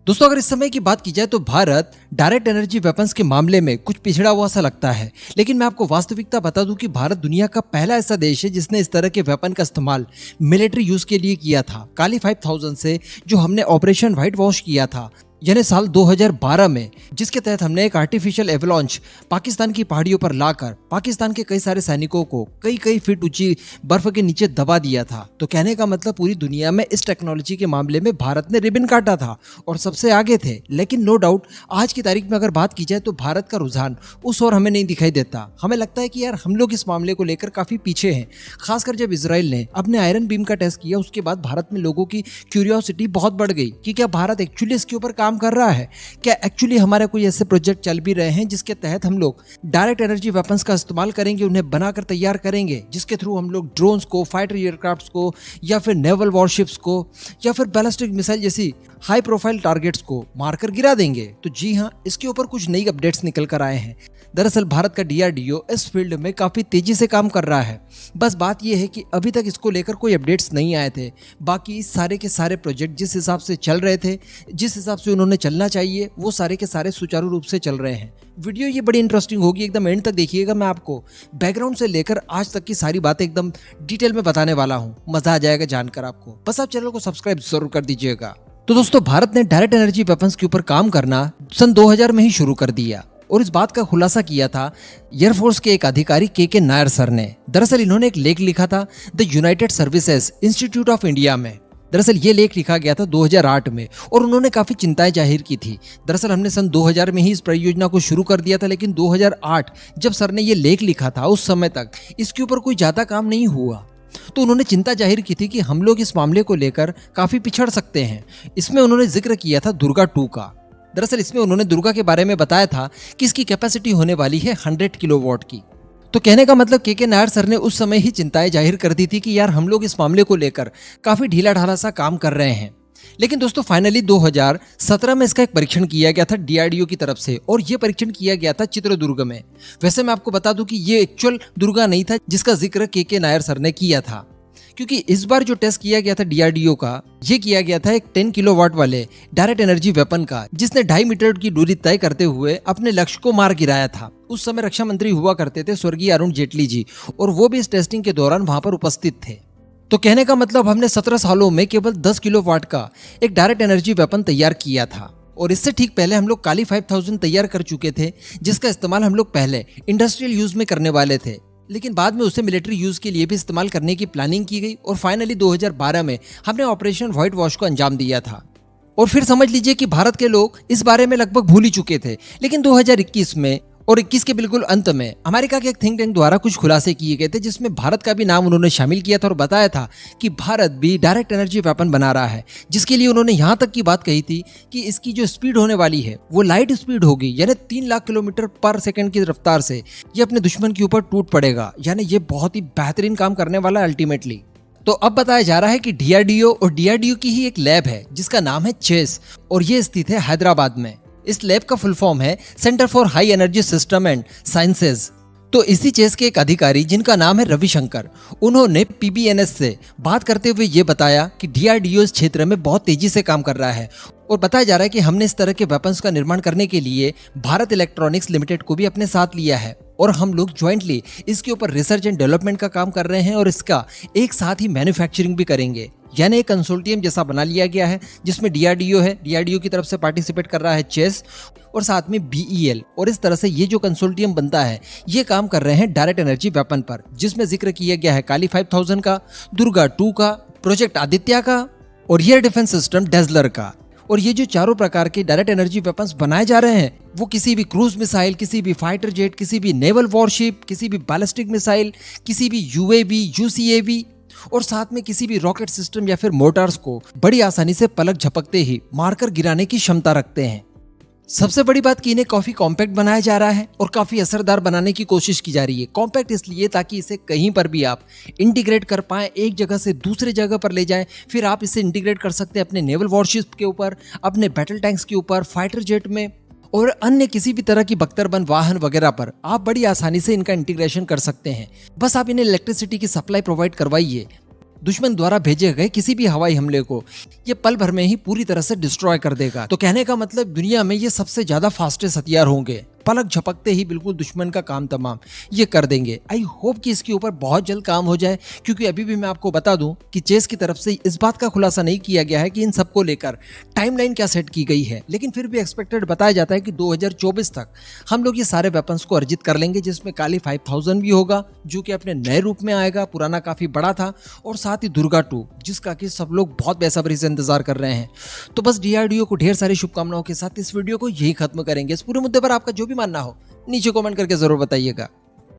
दोस्तों अगर इस समय की बात की जाए तो भारत डायरेक्ट एनर्जी वेपन्स के मामले में कुछ पिछड़ा हुआ सा लगता है, लेकिन मैं आपको वास्तविकता बता दूं कि भारत दुनिया का पहला ऐसा देश है जिसने इस तरह के वेपन का इस्तेमाल मिलिट्री यूज के लिए किया था। काली 5000 से जो हमने ऑपरेशन व्हाइट वॉश किया था यानी साल 2012 में, जिसके तहत हमने एक आर्टिफिशियल एवलांच पाकिस्तान की पहाड़ियों पर लाकर पाकिस्तान के कई सारे सैनिकों को कई फीट ऊंची बर्फ के नीचे दबा दिया था। तो कहने का मतलब पूरी दुनिया में इस टेक्नोलॉजी के मामले में भारत ने रिबन काटा था और सबसे आगे थे। लेकिन नो डाउट आज की तारीख में अगर बात की जाए तो भारत का रुझान उस ओर हमें नहीं दिखाई देता। हमें लगता है कि यार हम लोग इस मामले को लेकर काफी पीछे हैं। खासकर जब इजराइल ने अपने आयरन बीम का टेस्ट किया उसके बाद भारत में लोगों की क्यूरियोसिटी बहुत बढ़ गई कि क्या भारत एक्चुअली इसके ऊपर काम कर रहा है, क्या एक्चुअली हमारे कोई ऐसे प्रोजेक्ट चल भी रहे हैं जिसके तहत हम लोग डायरेक्ट एनर्जी वेपन्स का इस्तेमाल करेंगे, उन्हें बनाकर तैयार करेंगे, जिसके थ्रू हम लोग ड्रोन्स को, फाइटर एयरक्राफ्ट्स को या फिर नेवल वॉरशिप्स को या फिर बैलिस्टिक मिसाइल जैसी हाई प्रोफाइल टारगेट्स को मारकर गिरा देंगे। तो जी हाँ, इसके ऊपर कुछ नई अपडेट्स निकल कर आए हैं। दरअसल भारत का डीआरडीओ इस फील्ड में काफी तेजी से काम कर रहा है। बस बात यह है कि अभी तक इसको लेकर कोई अपडेट्स नहीं आए थे। बाकी सारे के सारे प्रोजेक्ट जिस हिसाब से चल रहे थे, जिस हिसाब से उन्होंने चलना चाहिए, वो सारे के सारे सुचारू रूप से चल रहे हैं। वीडियो ये बड़ी इंटरेस्टिंग होगी, एकदम एंड तक देखिएगा। मैं आपको बैकग्राउंड से लेकर आज तक की सारी बातें एकदम डिटेल में बताने वाला हूँ। मजा आ जाएगा जानकर आपको। बस आप चैनल को सब्सक्राइब जरूर कर दीजिएगा। तो दोस्तों भारत ने डायरेक्ट एनर्जी वेपन्स के ऊपर काम करना सन 2000 में ही शुरू कर दिया और इस बात का खुलासा किया था एयरफोर्स के एक अधिकारी के नायर सर ने। दरअसल इन्होंने एक लेख लिखा था the United services institute of India में। दरअसल ये लेख लिखा गया था 2008 में और उन्होंने काफी चिंताएं जाहिर की थी। दरअसल हमने सन 2000 में ही इस परियोजना को शुरू कर दिया था, लेकिन 2008 जब सर ने ये लेख लिखा था उस समय तक इसके ऊपर कोई ज्यादा काम नहीं हुआ। तो उन्होंने चिंता जाहिर की थी कि हम लोग इस मामले को लेकर काफी पिछड़ सकते हैं। इसमें उन्होंने जिक्र किया था दुर्गा 2 का। दरअसल इसमें उन्होंने दुर्गा के बारे में बताया था कि इसकी कैपेसिटी होने वाली है 100 किलोवाट की। तो कहने का मतलब के नायर सर ने उस समय ही चिंताएं जाहिर कर दी थी कि यार हम लोग इस मामले को लेकर काफी ढीला ढाला सा काम कर रहे हैं। लेकिन दोस्तों फाइनली 2017 में इसका एक परीक्षण किया गया था डीआरडीओ की तरफ से और ये परीक्षण किया गया था चित्रदुर्ग में। वैसे मैं आपको बता दूं कि ये एक्चुअल दुर्गा नहीं था जिसका जिक्र के नायर सर ने किया था, क्योंकि इस बार जो टेस्ट किया गया था डीआरडीओ का, ये किया गया था एक 10 किलोवाट वाले डायरेक्ट एनर्जी वेपन का, जिसने 2.5 मीटर की दूरी तय करते हुए अपने लक्ष्य को मार गिराया था। उस समय रक्षा मंत्री हुआ करते थे स्वर्गीय अरुण जेटली जी, और वो भी इस टेस्टिंग के दौरान वहां पर उपस्थित थे। तो कहने का मतलब हमने 17 सालों में केवल 10 किलोवाट का एक डायरेक्ट एनर्जी वेपन तैयार किया था। और इससे ठीक पहले हम लोग काली 5000 तैयार कर चुके थे, जिसका इस्तेमाल हम लोग पहले इंडस्ट्रियल यूज में करने वाले थे, लेकिन बाद में उसे मिलिट्री यूज के लिए भी इस्तेमाल करने की प्लानिंग की गई और फाइनली 2012 में हमने ऑपरेशन व्हाइट वॉश को अंजाम दिया था। और फिर समझ लीजिए कि भारत के लोग इस बारे में लगभग भूल ही चुके थे। लेकिन 2021 में और 21 के बिल्कुल अंत में अमेरिका के एक थिंक टैंक द्वारा कुछ खुलासे किए गए थे, जिसमें भारत का भी नाम उन्होंने शामिल किया था और बताया था कि भारत भी डायरेक्ट एनर्जी वेपन बना रहा है, जिसके लिए उन्होंने यहाँ तक की बात कही थी कि इसकी जो स्पीड होने वाली है वो लाइट स्पीड होगी, यानी 3 लाख किलोमीटर पर सेकंड की रफ्तार से ये अपने दुश्मन के ऊपर टूट पड़ेगा। यानी ये बहुत ही बेहतरीन काम करने वाला है अल्टीमेटली। तो अब बताया जा रहा है कि डीआरडीओ और डीआरडीओ की ही एक लैब है जिसका नाम है चेस और ये स्थित है हैदराबाद में। इस लैब का फुल फॉर्म है centre for high energy system and sciences. तो इसी चेस के एक अधिकारी जिनका नाम है रविशंकर, उन्होंने पीबीएनएस से बात करते हुए ये बताया कि डीआरडीओ इस क्षेत्र में बहुत तेजी से काम कर रहा है और बताया जा रहा है कि हमने इस तरह के वेपन्स का निर्माण करने के लिए भारत इलेक्ट्रॉनिक्स लिमिटेड को भी अपने साथ लिया है और हम लोग ज्वाइंटली इसके ऊपर रिसर्च एंड डेवलपमेंट का काम कर रहे हैं और इसका एक साथ ही मैन्युफैक्चरिंग भी करेंगे। यानी एक कंसोर्टियम जैसा बना लिया गया है जिसमें डीआरडीओ है, डीआरडीओ की तरफ से पार्टिसिपेट कर रहा है चेस और साथ में बीईएल, और इस तरह से ये जो कंसोर्टियम बनता है ये काम कर रहे हैं डायरेक्ट एनर्जी वेपन पर, जिसमें जिक्र किया गया है काली 5000 का, दुर्गा 2 का, प्रोजेक्ट आदित्य का और एयर डिफेंस सिस्टम डेजलर का। और ये जो चारों प्रकार के डायरेक्ट एनर्जी वेपन्स बनाए जा रहे हैं वो किसी भी क्रूज मिसाइल, किसी भी फाइटर जेट, किसी भी नेवल वॉरशिप, किसी भी बैलिस्टिक मिसाइल, किसी भी यूएवी, यूसीएवी और साथ में किसी भी रॉकेट सिस्टम या फिर मोटर्स को बड़ी आसानी से पलक झपकते ही मारकर गिराने की क्षमता रखते हैं। सबसे बड़ी बात कि इन्हें काफी कॉम्पैक्ट बनाया जा रहा है और काफी असरदार बनाने की कोशिश की जा रही है। कॉम्पैक्ट इसलिए ताकि इसे कहीं पर भी आप इंटीग्रेट कर पाएं, एक जगह से दूसरे जगह पर ले जाएं, फिर आप इसे इंटीग्रेट कर सकते हैं अपने नेवल वॉरशिप के ऊपर, अपने बैटल टैंक्स के ऊपर, फाइटर जेट में और अन्य किसी भी तरह की बख्तरबंद वाहन वगैरह पर आप बड़ी आसानी से इनका इंटीग्रेशन कर सकते हैं। बस आप इन्हें इलेक्ट्रिसिटी की सप्लाई प्रोवाइड करवाइए दुश्मन द्वारा भेजे गए किसी भी हवाई हमले को ये पल भर में ही पूरी तरह से डिस्ट्रॉय कर देगा। तो कहने का मतलब दुनिया में ये सबसे ज्यादा फास्टेस्ट हथियार होंगे, पलक झपकते ही बिल्कुल दुश्मन का काम तमाम ये कर देंगे। आई होप कि इसके ऊपर बहुत जल्द काम हो जाए, क्योंकि अभी भी मैं आपको बता दूं कि चेस की तरफ से इस बात का खुलासा नहीं किया गया है कि इन सबको लेकर टाइमलाइन क्या सेट की गई है, लेकिन फिर भी एक्सपेक्टेड बताया जाता है कि 2024 तक हम लोग ये सारे वेपन्स को अर्जित कर लेंगे, जिसमें काली 5000 भी होगा जो कि अपने नए रूप में आएगा, पुराना काफी बड़ा था, और साथ ही दुर्गा 2 जिसका कि सब लोग बहुत बेसब्री से इंतजार कर रहे हैं। तो बस DRDO को ढेर सारी शुभकामनाओं के साथ इस वीडियो को यही खत्म करेंगे। इस पूरे मुद्दे पर आपका जो भी मानना हो नीचे कमेंट करके जरूर बताइएगा।